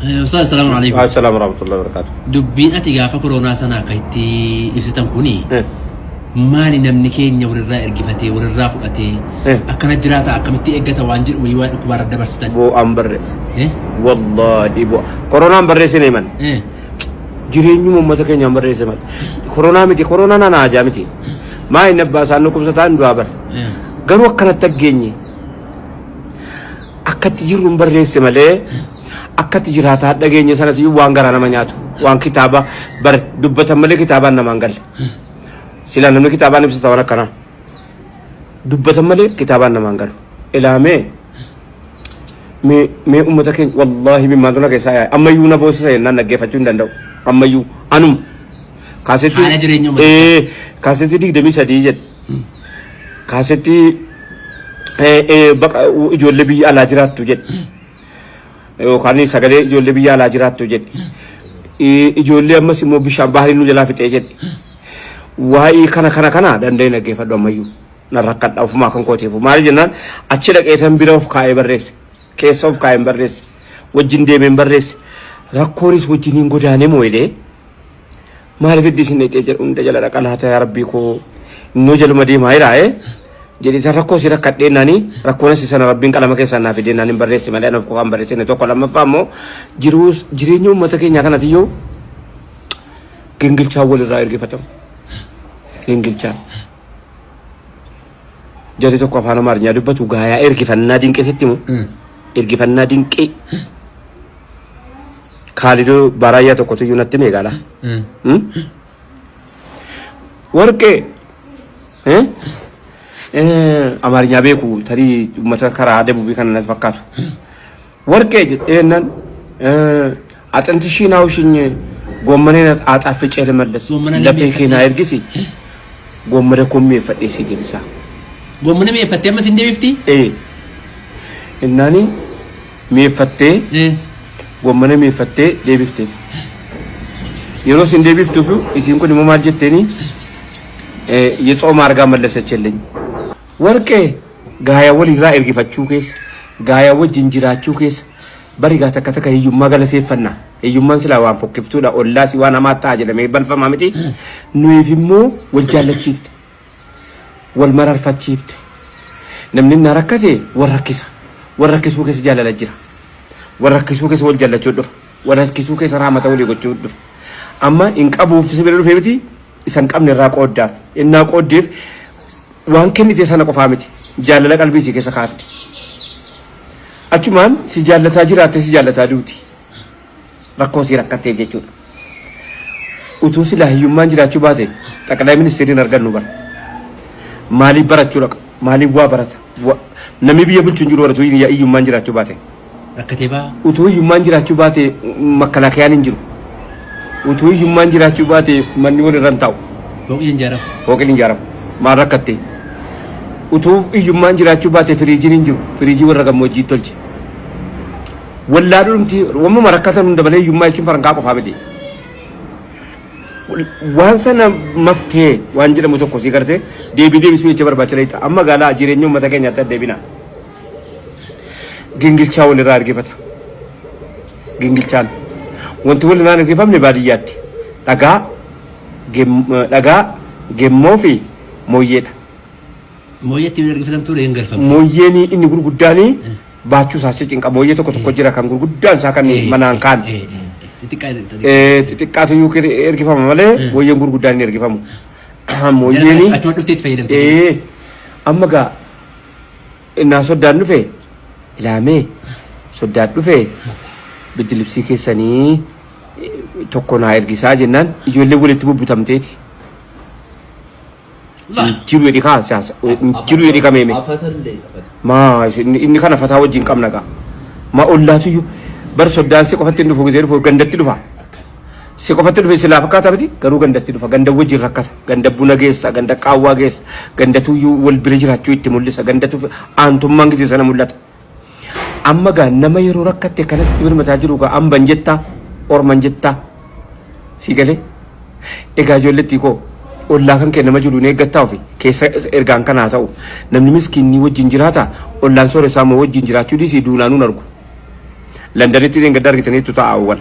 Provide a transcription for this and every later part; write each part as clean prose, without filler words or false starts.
أستاذ السلام عليكم. السلام ورحمة الله وبركاته. دبين أتيجا فكورونا سنة كيتي يفتن كوني. ماني نمنكين يور الرائر جفتي ور الرافق أتي. أكنت جراتا أكمتي إجتا وانجر ويوان كبار الدبستان. بو أمبرس. والله بو كورونا أمبرس نيمان. جريني ممتى كني أمبرس نيمان. كورونا متي كورونا أنا جامتي. ما ينبأ سانوكم ستان دوابر. قالوا أكنت تجيني. أكنت يجرو أمبرس ماله. أكتر جراتها دعيني سنة يو وانغرانا منياتو وان كتابة بر دبته ملك كتابة نمانغل سيلا نملك كتابة نبص تورا كنا دبته ملك كتابة نمانغل إلهامه مي أمتكين والله بما دونا كيسايا أما يونا بوسه سينا نجفتون دندو أما يو أنوم كاسيتي كاسيتي ديك دمي سديجت كاسيتي بق جولبي على جرات توجد وكاني سكري جولي بيا لاجرات توجد جولي أما سمو بيشام بحري نوجلا في تيجد وهاي كنا دندينا كيف دومايو نركض أو فما كن كوتي فما رجعنا أشيلك إثم بيروف كاي بريس كيس أوف كاي بريس وجندي من بريس ركوريس وجنين غداني مويله ما هذا الدين نتيجة تجلا ركان هذا يا ربي كو نوجل مدي ما هي jadi rakko sira kadde nani rakkona si sana rabbin kala make sana fide nani barresi male no ko am barresi ne to ko lamma famo jirinyo mata ke nyaka natiyo gengil chawol raayir gi fatam gengil cha jadi to ko fana mar nyaadu batu gaaya ergi fanna dinke settimo ergi fanna dinke khalido baraya to ko to yunatte me gala warke أمارينيا بيكو تري متكرر هذا بوبي كان نتفكر وركيج إنن أتنتشين أوشيني قومنا أتعرفش إيه المدرسة لفيكنا إرجسي قومنا كم يفتي سيدي بسا قومنا ميفتي أما سندي بفتي إيه إنني ميفتي قومنا ميفتي ليه بفتي يلو سندي بفتو إسيم كوني ممارجة تاني يتوم أرجع مدرسة تشيلين warke gaya wali ra ergi fachu kes gaya wajin jirachu kes bari ga takata hiyu magala se fanna hiyu man sila wa fokiftu da ollasi wana mata ajala me ban fama miti nuifimo wal jalachift wal marar fachift namni narakate warakisu kes jalala jira warakisu kes wal jalachu dof warakisu kes rahmata wali gochu dof amma in qabu fi sibiru febiti isan qabni ra qodaf inna qodif وان كني تسانا قفامتي جالة قلبي سي كيسا خات أكمان سي جالة تاجرات سي جالة تادوتي ركو سي ركتي جيجور وتوسي له يومان جرات شباتي تكلم منستيرين أرجع نوبر مالي برات شلك مالي بوا برات نمي بيا بتشنجور ورا توي يا يومان جرات شباتي ركتيبا وتوي يومان جرات شباتي مكلا كيان ينجرو وتوي يومان جرات شباتي من يقول رنتاو فوق ينجرب ما ركتي utu iyumman jiraachuu baate firiijiin jiru firiijii warra gammoojjii tolche wallaadhumti wamma marakkatan hunda malee iyummaa jechuun farankaa qofaa miti waan sana maftee waan jedhamu tokko sii gartee deebisuu jecha barbaachisa ta'a amma gaalaa jireenya uummata keenyaatti deebina gingilchaa walirraa argifata gingilchaan wanti walirraa argifamne baadiyyaatti dhagaa gemmoo fi mooyyeedha mooyyeetti argifatam ture engalfam mooyyeeni inni gurguddaani baachuu saacha cinqa mooyyee tokko jira kan gurguddaan isaa kan manaan kaan xixiqqaatu yuu ergifama malee mooyyeen gurguddaan ni ergifamu mooyyeeni amma gaa innaa soddaan dhufe ilaamee soddaan dhufe biddilibsii keessanii tokko naa ergisaa jennaan ijoollee walitti bubbutamteeti jiru yedi kan siasa jiru yedi kameme ma inni kana fata wajin kamna ka ma ollatu yu bar soddaan si qofatti ndufu gizeeru fo gandatti dufa si qofatti dufa sila fakata bati garu gandatti dufa ganda wajin rakkata ganda buna geessa ganda qaawwa geessa gandatu yu wal bira jiraachuu itti mul'isa gandatu aantummaan gizee sana mul'ata amma ga nama yeroo rakkatte kanatti birmataa jiru ga amban jetta orman jetta si gale egaa ijoolletti koo ollaa kan kenna majiru ne gattaaw fi keessa ergaan kana ta'u namni miskiinni wajjin jiraata ollaan soore isaa moo wajjin jiraachuu dhiisii duunaanuu argu Londanitti ni gadar kitani tuta awwal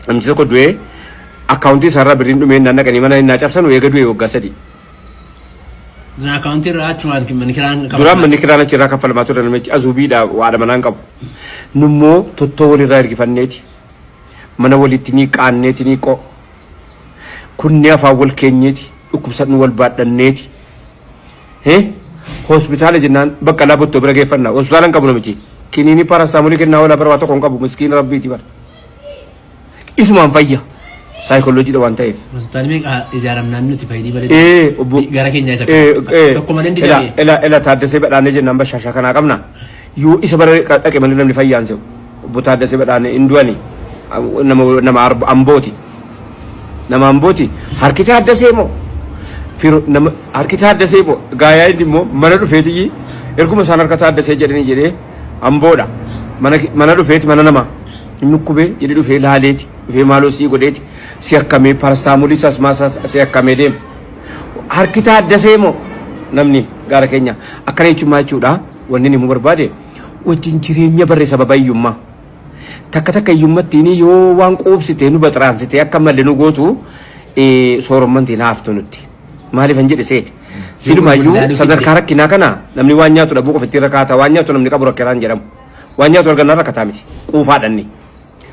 namni tokko du'e akkaawuntii sarara birriin dhumee naan naqanii mana innaa cabsanu eega du'e waggaa 3 akkaawuntii irraa achumaan duraan manni kiraan achirraa kaffalamaa ture namichi azuubiidha waadha manaan qabu nummoo tottoo walirraa ergifanneeti mana walitti ni qaanneeti ni qoo kunni afaan wal keenyeeti dhukkubsatni wal baadhanneeti hospitaala jennaan bakka laabottoo bira geeffannaa hospitaalan qabu namichi kiniini paraasitaamolii kennaa wala bara waa tokko hin qabu miskiina rabbiiti bara isumaan fayya saayikooloojii dha waan ta'eef. Hospitaalli meeqa ijaaramnaan nuti fayyadii bareedaa gara keenya isa tokko malee ndi galee. Ela taaddasee badhaanee jennaan bashaashaa kanaa qabna yoo isa bara dhaqe malee namni fayyaan se'u obbo taaddasee badhaanee indu'ani nama ambooti harki taaddasee moo firo nama harki taaddasee moo gaayaa inni immoo mana dhufeetii erguma isaan harka taaddasee jedhee amboodha mana dhufeeti mana namaa nukkubee jedhe dhufee laaleeti dhufee maaloo sii godheeti si akkamee paraasitaamolii sasmaasaa si akkamee deema harki taaddasee moo namni gaara keenya akkana jechuudha wanni himu barbaade wajjin jireenya barree sababa hiyyummaa takka hiyyummattiin yoo waan qoobsitee nu baxiraansitee akka malee nu gootu soorommantiin haaftu nutti maaliif hin jedhe seeti silumayyuu sadarkaa rakkinaa kana namni waan nyaatu dhabuu qofa ittiin rakkaata waan nyaatu namni qabu rakkataan jedhamu waan nyaatu argannaa rakkataa miti quufaadhanni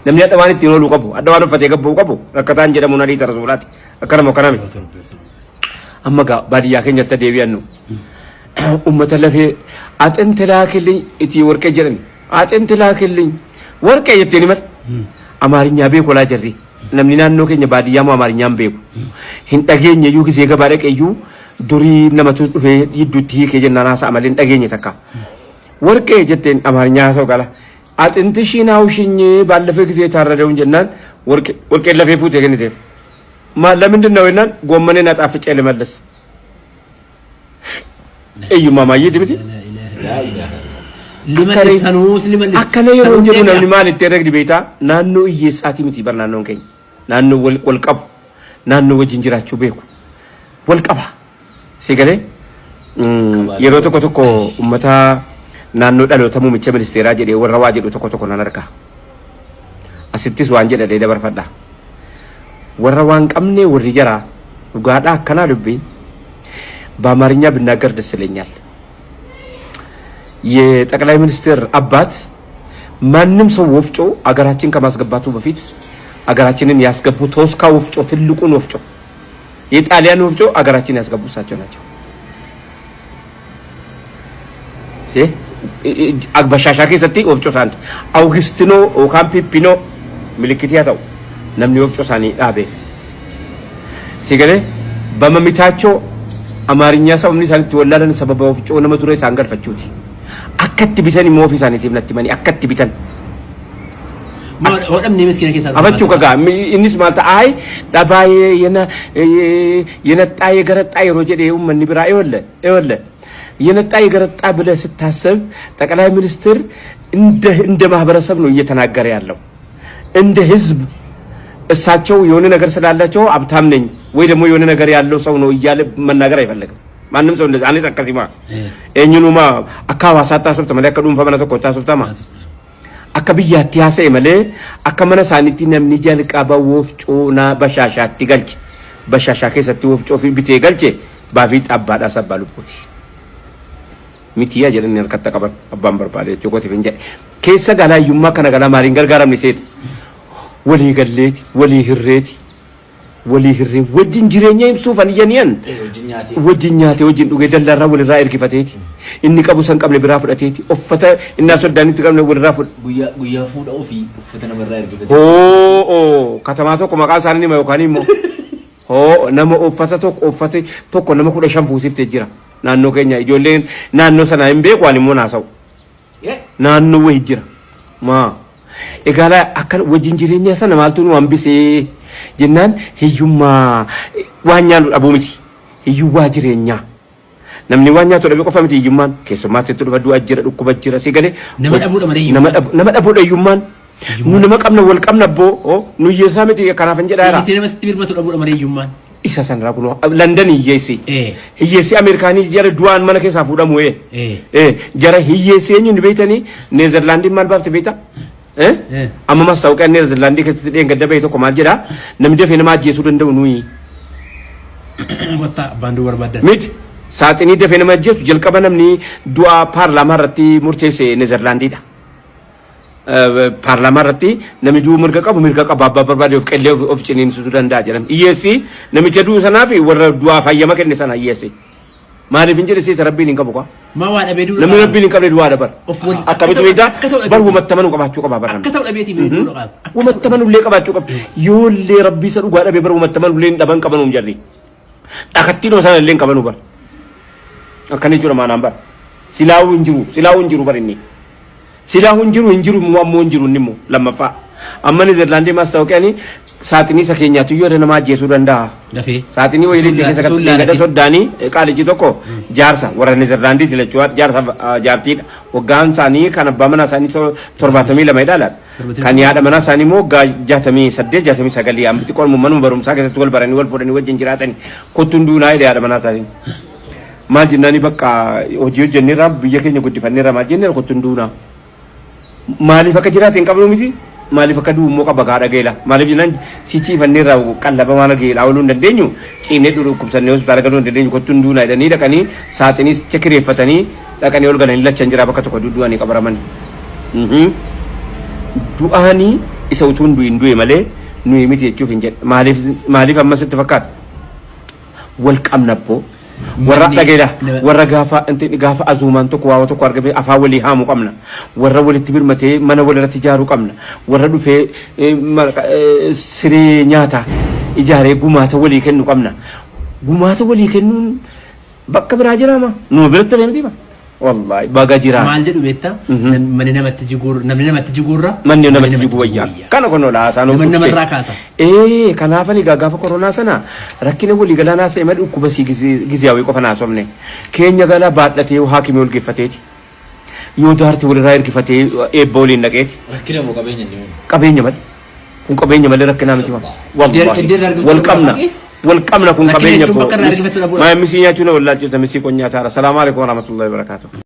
namni adda waan ittiin ooluu qabu adda waan uffatee gabbuu qabu rakkataan jedhamu nadii tarasuulaati akkanama akkanami amma baadiyyaa keenyatti deebi'annu ummata lafee axinti laakilliin itti warqee jedhani axinti laakilliin warqee jetteen himal amaarinyaa beeku laa jirri namni naannoo keenya baadiyyaa moo amaarinyaan beeku hin dhageenye iyyuu gisee gabaa dhaqe iyyuu durii namatu dhufee yidduutti hiikee jennaan haasa'a malee hin dhageenye takka warqee jetteen amaarinyaa haasa'u gala axinti shiinaa ushinyee baallafee gisee taarradeewun jennaan warqeen lafee fuutee kenniteef ለምንድን ነው እናን ጎመኔን አጣፍጬ ልመለስ እዩማ ማየት ቢቲ ልመለሰኑስ ልመለስ አከለ የሮንጀሩ ነው ማል ተረግድ ቤታ ናኑ እየሳቲ ምት ይበርናኖን ከኝ ናኑ ወልቀብ ናኑ ወጅንጅራችሁ ቤኩ ወልቀባ ሲገለ የሮ ተኮ ኡመታ ናኑ ዳሎተሙ ምቸ ሚኒስቴራ ጀዴ ወራዋ ጀዶ ተኮ ናነርካ አስቲስ ዋንጀ ደደ በርፈዳ ወራዋን ቀምኔ ወሪጀራ ጋዳ ከና ልቤ በአማርኛ ብናገር ደስ ይለኛል የጠቅላይ ሚኒስትር አባት ማንንም ሰው ወፍጮ አገራችን ከማስገባቱ በፊት አገራችንን ያስገቡ ቶስካ ወፍጮ ትልቁን ወፍጮ የጣሊያን ወፍጮ አገራችን ያስገቡ ሳቸው ናቸው አግባሻሻከ ሰቲ ወፍጮ ሳንት አውግስቲኖ ኦካምፒፒኖ ምልክት ያታው namni wofco sani dhabe sigale bamamitacho amarinya sabni santi walladan sababa wofco nama ture sangar fachuti akkatti bitani mo fi saniti natti mani akkatti bitan wadam ne miskina ke sarfa abachu kaga inis malta ay dabaye yena taye garata yero jede umman bira ewolle yena taye garata bለ ስታሰብ ጠቅላይ ሚኒስትር እንደ ማህበረሰብ ነው እየተናገረ ያለው እንደ ህዝብ እሳቸው የሆነ ነገር ስላላቸው አብታም ነኝ ወይ ደግሞ የሆነ ነገር ያለው ሰው ነው እያለ መናገር አይፈልግም ማንንም ሰው እንደዛ አኔ ተከሲማ እኝኑማ አካዋ ሳታስርተ መለከዱን ፈመነ ተቆጣ ሱፍታማ አከብያት ያሰ መለ አከመነ ሳኒቲ ነምኒ ጀልቃ በወፍጮና በሻሻቲ ገልጭ በሻሻ ከሰቲ ወፍጮ ፊ ቢቴ ገልጭ ባፊት አባዳ ሰባሉት ሚቲያ ጀለን ከተቀበል አባን በርባለ ጆቆት ፍንጀ ከሰ ጋላዩማ ከነገላ ማሪን ገርጋራም ሊሴት ولي قليت ولي هريت وجن جيرينيا يمسوفن ينين وجنياتي وجن وجدل الرا ولا راير كيفتيتي اني قبو سن قبل برافدتيتي افتا الناس وداني تقبل والرافد غيا فود او في فتنا براير كيفتيتي كتماتو كما قال سانني ما يوكاني مو نما افتا توكو نما كود شامبو سيفت جيرا نانو كينيا جولين نانو سنا يمبي قواني مو ناسو نانو وي جيرا ما egala akan wajin jirenya sana maltunu ambise jennan hiyuma wanya abumiti hiyu wajirenya namni wanya to dabe ko famiti hiyuman kesomate to fadu ajira dukku bajira sigale nama dabu da hiyuman nu nama kamna wal kamna bo nu yesamiti kana fanje dara ite nama sitibir matu dabu da mare hiyuman isa sanra kuno london yesi amerikani jara duan mana ke safu da moye jara hiyesi nyu betani netherland mal bafte beta amma maastaawoqaa inni Zirlaandii keessatti dheengadda bahee tokko maal jedha namni dafee nama ajjeesuu danda'u nuyi. Wata banduu barbaadan. Miti saaxinii dafee nama ajjeesu jalqaba namni du'a paarlaamaa irratti murteesse Nezerlaandiidha. Paarlaamaa irratti namni du'a mirga qabu abbaa barbaade of qellee of ciniinsisuu danda'a jedhama. Hiyyeessi namicha du'u sanaa fi warra du'aa fayyama kenne sana hiyyeessi. Maaliif hin jedhisiisa rabbiin hin qabu kwa? Ma waan dhabee du'a. Namni rabbiin hin qabne du'aa dabar. Akkamitti beektaa? Bar humattamanuu qabaachuu qaba barra. Akka ta'u dhabeeti du'a qaba. Humattamanuu illee qabaachuu qaba. Yoo illee rabbii isa dhugaa dhabee bar humattamanuu illee dhaban qabanuu hin jarri. Dhakattiin osoo illee qabanuu bar. Akkanii jira maanaan bar. Silaawuu hin jiru bar inni. Silaawuu hin jiru ammoo hin jiru inni immoo lammaffaa. Amma Nezerlaandii maastaawoqaan saaxinii isa keenyaatu yoo nama ajjeesuu danda'a. Dafee. Saaxinii wayii keessa gada soddaanii qaaliji tokko jaarsa warra Nezerlaandii silachuu jaarsa jaartiidha. Waggaan isaanii kan abbaa manaa isaanii 72 ilaalaadha. Kan yaada manaa isaanii immoo waggaa 68 69 amma xiqqoon manuma barumsaa keessatti wal baranii wal fuudhanii wajjin jiraatanii kottuun duunaa yaada manaa isaanii. Maal jennaani bakka hojii hojjenneerraa biyya keenya guddifanneerraa maal jenneera kottuun duunaa. Maaliif akka jiraate hin qabnu miti? Maaliif akka du'u immoo qaba gaadha geela? Maaliif jennaan sichiifannirraa qallaba maana geelaa ooluu hin dandeenyu ciinee dhukkubsannee hospitaala galuu hin dandeenyu kottuun duunaa jedhanii dhaqanii saaxinii chekireeffatanii dhaqanii ol galanii lachan jira bakka tokko du'anii qabaraman. Du'aanii isa utuu hin du'e malee nuyi miti jechuuf hin jedhe. Maaliif ammas itti fakkaata? Wal qabnabboo. Warra dhageedha warra gaafa azuumaan tokko waa tokko argame afaan walii haamuu qabna warra walitti birmatee mana walirratti ijaaruu qabna warra dhufee siree nyaata ijaaree gumaata walii kennu qabna gumaata walii kennuun bakka biraa jiraama nu biratti beemtiima wallahi baga jira maal jedhu beektaa manni namatti jiguurra manni namatti jigu wayyaa kana kono laasaanoo namni namarraa kaasa kanaafani gaafa koronaa sana rakkina walii galaanaa se'ee madhu dhukkuba giziyaawii qofa naasofne keenya galaa baadhatee haakimii ol geeffateeti yoo daarti walirraa ergifatee eebba waliin dhaqeeti rakkina moo qabeenya malee kun qabeenya malee rakkinaa miti wal qabna kun qabeenya boo maa misii nyaachuun wallaachi tamisi qonyaa taara salaamu alaykum wa rahmatullahi wa barakatuh